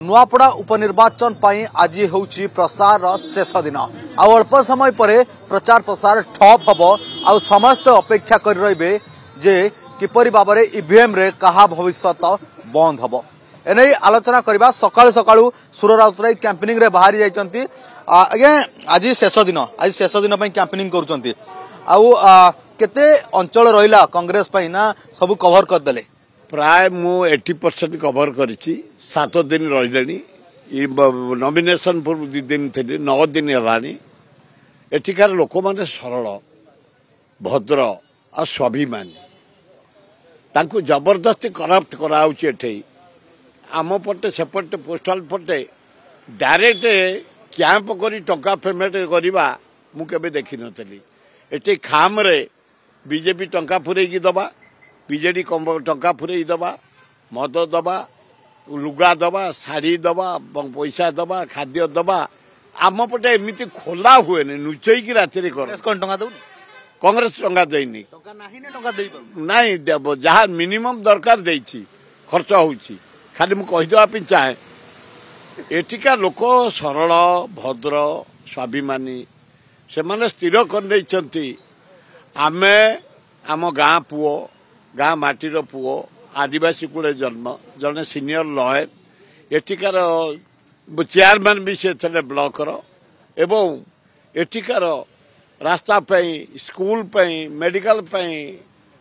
नुआपड़ा उपनिर्वाचन पाई आज होउची प्रसार शेष दिन अल्प समय परे प्रचार प्रसार ठप हबो आ समस्त अपेक्षा कर रहिबे जे किपरि भाबरे ईवीएम रे कहा भविष्यत बंद हबो एनै आलोचना करबा सकाळु सकाळु सुर राउतराय कैंपेनिंग रे बाहरी जाइचंती आगे आज शेष दिन पई कैंपेनिंग करूचंती आ केते अंचल रहिला कांग्रेस पई ना सब कवर कर देले प्राय मु 80% कवर करिछि 7 दिन रहिलेनी नॉमिनेशन पूर्व 2 दिन थे 9 दिन हलानी एठिकार लोक माने सरल भद्र आ स्वाभिमानी तांकु जबरदस्ती करप्ट कराउछि एठै आम पटे सेपटे पोस्टल पटे डायरेक्ट कैंप करी टंका पेमेंट करवा मु केबे देखि नथली एठै खाम रे बीजेपी टंका फुरेई की दबा बीजेडी टंका फुरेई दबा मद दबा लुगा दबा शाढ़ी दबा पैसा दबा खाद्य दबा आम पटे एमती खोला हुए नुचई राति कांग्रेस टंका देनी नाई जहाँ मिनिमम दरकार देछि खर्च होछि खाली मु कहिदेबा चाहे एठिका लोक सरल भद्र स्वाभिमानी से माने स्थिर कर आमे आम गाँ पुओ गाँ माटीर पुओ आदिवासी कूड़े जन्म जने सीनियर लयर एठिकार चेयरमैन भी से थे ब्लॉकर एवं एठिकार रास्ता स्कूल मेडिकल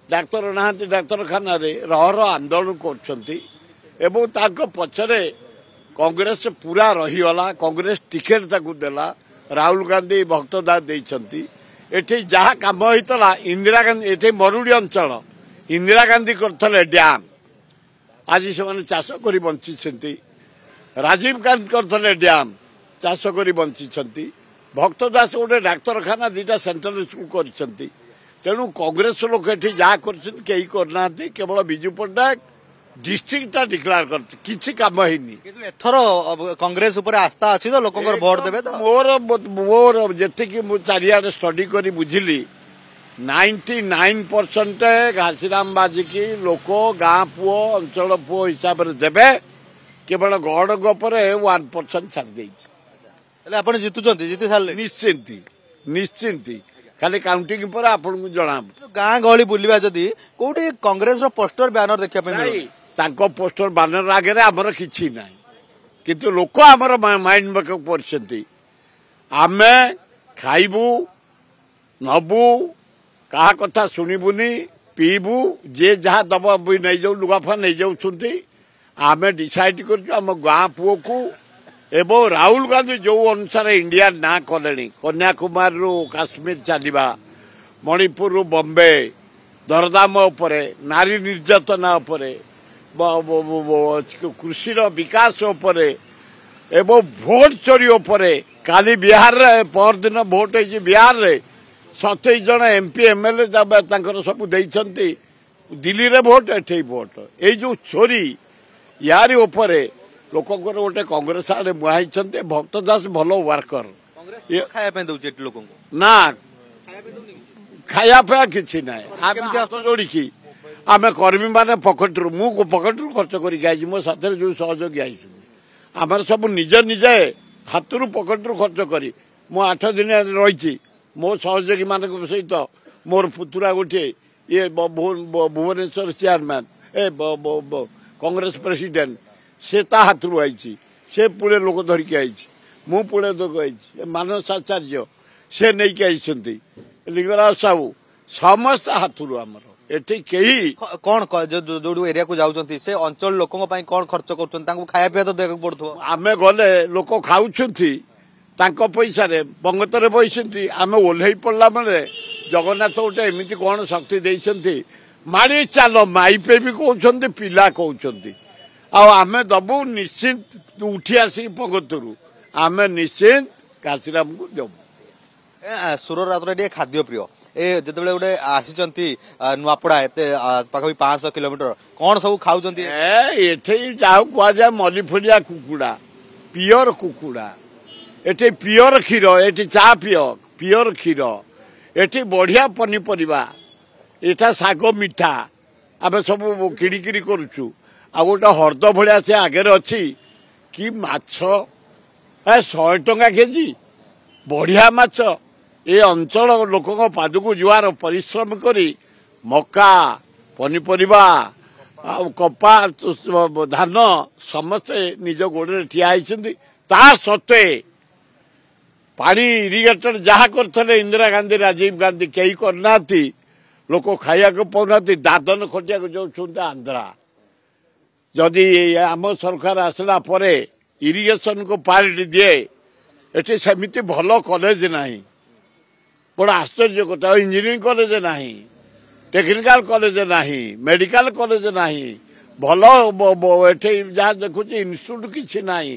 डाक्तर ना डाक्तरखाना रहर आंदोलन कर पछरे कांग्रेस पूरा रहीगला कांग्रेस टिकेट ताकू देला राहुल गांधी भक्तदा देइछंती एठी जहाँ काम होता इंदिरा गांधी एठी मरुड़ी अंचल इंदिरा गांधी करथले डैम आज से चाष कर बंची राजीव गांधी करथले डैम चाष कर बंची भक्तदास गोटे डाक्तरखाना 2टा सेंट्रल स्कूल करछंती तेणु कांग्रेस लोक एठी जहाँ करना केवल बिजू पट्टनायक डिस्ट्रिक्ट डिक्लेयर करते किसी काम हैनी एथर कांग्रेस ऊपर आस्था अच्छी तो लोक भोट देवे तो मोर जी मु चारियाडे स्टडी करी बुझिली 99% घासीराम बाजी की लोक गाँ पुओ अंचल पुओ हिसाब से देवे केवल गड़ गपर 1% छाड़ी जीति सारे निश्चिंती खाली काउंटिंग पर आपन जना गाँ गहली बुलवा जदि कोठी कांग्रेस रो पोस्टर बैनर देखा पोस्टर बैनर आगे आमर किछि ना किंतु लोक आमर माइंड मेकअप करछंती आमे खाइबू नबू कहा कथा शुणुनी पीबू जे जहाँ दब नहीं जाऊ लुगाफा नहीं जाऊँ आमे डिसाइड कर गाँ पुओ को एवं राहुल गांधी जो अनुसार इंडिया ना कले कन्याकुमारी रू काश्मीर चलवा मणिपुर रू बॉम्बे दरदाम उपरे नारी निर्यातना उपरे कृषि विकास उपरे एवं भोट चोरी उपरे काली बिहार रे पर दिन भोट है बिहार रे 27 जन एमपी एमएलए सब देइछंती दिल्ली रे भोट एठे भोट ए जो चोरी यारी उपरे लोक गोटे कांग्रेस आड़े मुहाई भक्तदास भल वर्कर ना खाया किसी ना जोड़ी आम कर्मी मैंने पकेटू मु पकेटू खर्च कर मो साथ जो सहयोगी आई आम सब निज निजे हाथ पकेटू खर्च करी मु 8 दिन रही मो सहयोगी मान सहित मोर पुतुरा गोटे ये भुवनेश्वर चेयरमैन ए कांग्रेस प्रेसिडेंट से हाथ रू आई से पुणे लोक धरिकी आई मु पुणे लोक आई मानस आचार्य से नहीं आई लिंगराज साहू समस्त हाथ रू आमर एठी कही कौन जो एरिया को जाउछंती से अंचल लोकों ପାଇଁ कौन खर्च करछन तांको खाया पिया तो देख पड़थो आमे गले लोक खाउछंती तांको पैसा रे बंगतरे बइसंती आमे ओल्हेई पड़ला माने जगन्नाथ गोटे एमिति कौन शक्ति देइछंती मारी चालो माई पे भी कहउछंती पिला कहउछंती आमे दबू निश्चिंत उठी आसी पगतरू आमे निश्चिंत काशीराम को देबू सुर राउतराय खाद्य प्रिय ए जतबेले गोटे आसीचंती नुआपड़ा एते पाखा 500 किलोमीटर कौन सब खाउचंती एठे जाऊ कुआ जाय मलीफुलिया कुकुड़ा पियर कुकुड़ा एठे पियर क्षीर एठे चा पियर क्षीर एठे बढ़िया पनीपरिबा एठा साग मिठा आमे सब किड़ी करूछु आ गोटे हर्द भाया से आगे अच्छी कि माछ 100 टंका केजी बढ़िया माछ ए अंचल लोक पादक जुआर परिश्रम करी मका पनीपरिया कपा धान समस्ते निज गोड़े ठिया ता सत्वे पानी इरिगेटर जहाँ करते इंदिरा गांधी राजीव गांधी कई करना लोक खाया पाना दादन खटिया जाऊँ आंध्रा जदि आम सरकार आसला परे इरिगेशन को पार्टी दिए एटी सेमिति भल कॉलेज नहीं बड़ा आश्चर्य कथा इंजीनियरिंग कॉलेज नहीं टेक्निकल कॉलेज नहीं मेडिकल कॉलेज नहीं भल एठे जहाँ देखुच इन्स्टिट्यूट किसी नहीं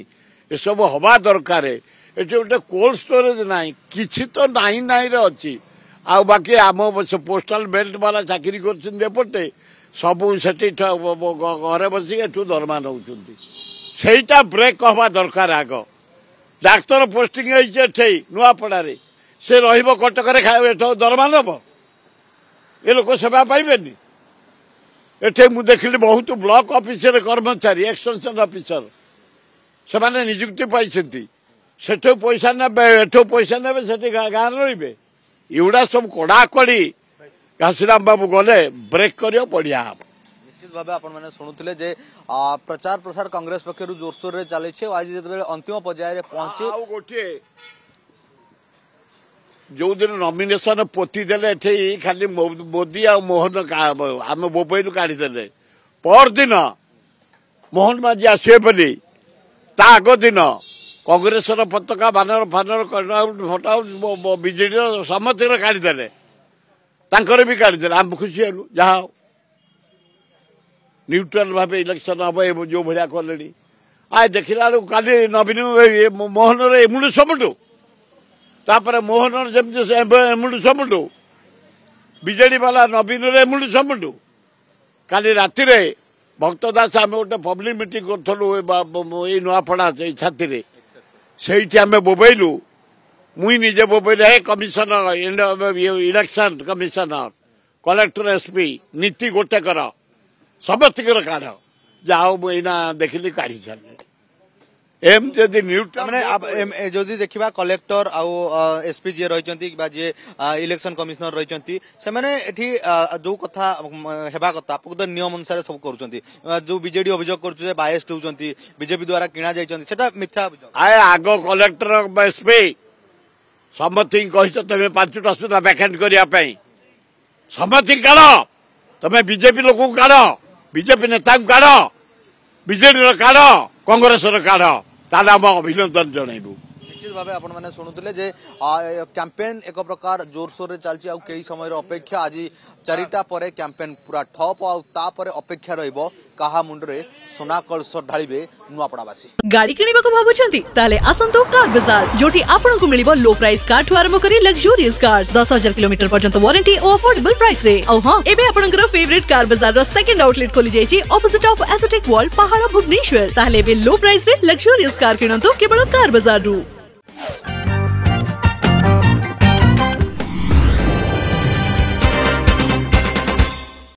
ये सब हवा दरकार ये गोटे कोल्ड स्टोरेज नहीं किसी तो नहीं नहीं रे अच्छी आ बाकी आम पोस्टाल बेल्ट वाला चाकरी करपटे सबू से घरे बस दरमा नौ सेटा ब्रेक हवा दरकार आग डाक्तर पोस्टिंग होते नुआपड़ा से रटक दरमा नब ये लोक सेवा पाइबेनि एठे मु देखिली बहुत ब्लॉक ऑफिसर कर्मचारी एक्सटेंशन ऑफिसर से माने नियुक्ति पाई सेठो पैसा ने एठो पैसा ने से गाँव रे एवड़ा सब कड़ाकड़ी घासीराम बाबू गले ब्रेक कर बढ़िया हम निश्चित भाव आपने शुणुले जे प्रचार प्रसार कांग्रेस पक्षर जोरसोर चली आज जो अंतिम पर्याय पहुंचे गोटे जो दिन नॉमिनेशन पोती देले खाली मोदी आ मोहन आम मोबाइल काढ़ीदे पर दिन मोहन माझी आसवे बोली आग दिन कांग्रेस पताका बानर फानर फटा विजेडी समस्त काढ़ीदे भी काढ़ीदे आम खुशी हेलु जहाँ न्यूट्राल भाव इलेक्शन हम जो भाया कले आज देखला काली नवीन मोहन एमुड़ सबुठू तापर मोहन जमी एमुड़ सबुठू विजेडी वाला नवीन एमुड़ सबुठू काली राति भक्त दास आम गोटे पब्लिक मीटिंग करूँ ये नुआपड़ा छाती से बोबैलु मुई निजे बोबैल हे commissioner election commissioner collector SP नीति गोटे कर समस्त काढ़ जहाँ मुना देखिली काढ़ी सारे एम जदि मैंने जदि देखा कलेक्टर आउ एसपी जी रही जी इलेक्शन कमिशनर रही से जो कथा हेबा कथा प्रकृत नियम अनुसार सब कर जो बीजेडी अभियोग कर बायस्ड होती बीजेपी द्वारा किणा जाता मिथ्या अभियोग आए आग कलेक्टर एसपी समस्त कही तुम 5टा सुधा वैकेंट करने समस्त काढ़ तुम बीजेपी लोक काढ़ बीजेपी नेता काढ़ बीजेडी काढ़ कांग्रेस काढ़ ताले आम अभिनंदन जनइबू निश्चित भाव आपने शुणुले जे कैंपेन एक प्रकार जोरसोर चलती कई समय अपेक्षा आज 4टा पर कैंपेन पूरा ठप आपर अपेक्षा रहिबो काहा मुंडरे सोना कलश ढाळिबे नुआपड़ावासी गाड़ी किनिबा को भाबुछंती ताले आसंतो कार बाजार जोटी आपन को मिलिबो लो प्राइस कार ठु आरंभ करी लग्जरियस कार्स 10,000 किलोमीटर पर्यंत वारंटी और अफोर्डेबल प्राइस रे औ हां एबे आपनकर फेवरेट कार बाजार रो सेकंड आउटलेट खोली जायछि ऑपोजिट ऑफ एस्थेटिक वर्ल्ड पहाड़ भुवनेश्वर ताले बे लो प्राइस रे लग्जरियस कार किनंतो केवल कार बाजार रु।